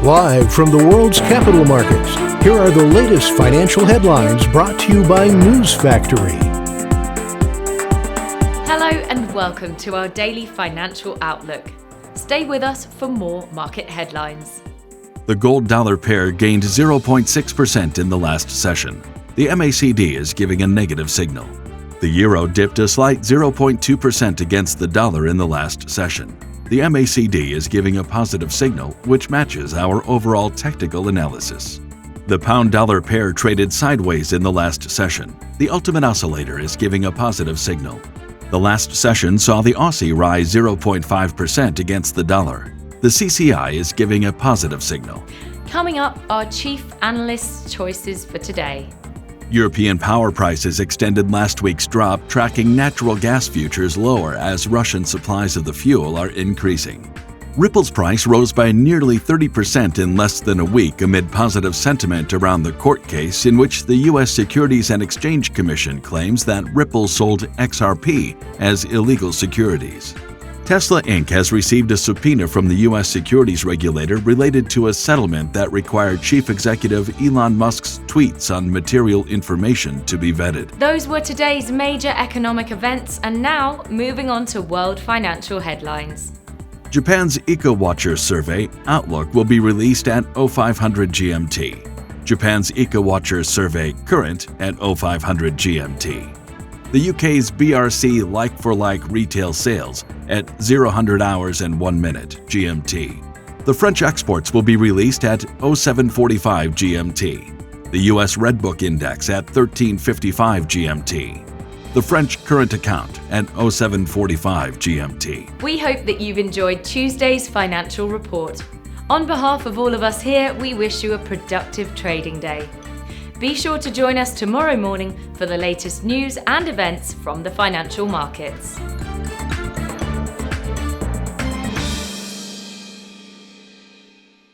Live from the world's capital markets, here are the latest financial headlines brought to you by News Factory. Hello and welcome to our daily financial outlook. Stay with us for more market headlines. The gold-dollar pair gained 0.6% in the last session. The MACD is giving a negative signal. The euro dipped a slight 0.2% against the dollar in the last session. The MACD is giving a positive signal, which matches our overall technical analysis. The pound-dollar pair traded sideways in the last session. The ultimate oscillator is giving a positive signal. The last session saw the Aussie rise 0.5% against the dollar. The CCI is giving a positive signal. Coming up, our chief analyst's choices for today. European power prices extended last week's drop, tracking natural gas futures lower as Russian supplies of the fuel are increasing. Ripple's price rose by nearly 30% in less than a week amid positive sentiment around the court case in which the U.S. Securities and Exchange Commission claims that Ripple sold XRP as illegal securities. Tesla Inc. has received a subpoena from the U.S. securities regulator related to a settlement that required Chief Executive Elon Musk's tweets on material information to be vetted. Those were today's major economic events, and now moving on to world financial headlines. Japan's EcoWatcher survey outlook will be released at 0500 GMT. Japan's EcoWatcher survey current at 0500 GMT. The UK's BRC like-for-like retail sales at 00 hours and 1 minute GMT. The French exports will be released at 0745 GMT. The US Redbook Index at 1355 GMT. The French current account at 0745 GMT. We hope that you've enjoyed Tuesday's financial report. On behalf of all of us here, we wish you a productive trading day. Be sure to join us tomorrow morning for the latest news and events from the financial markets.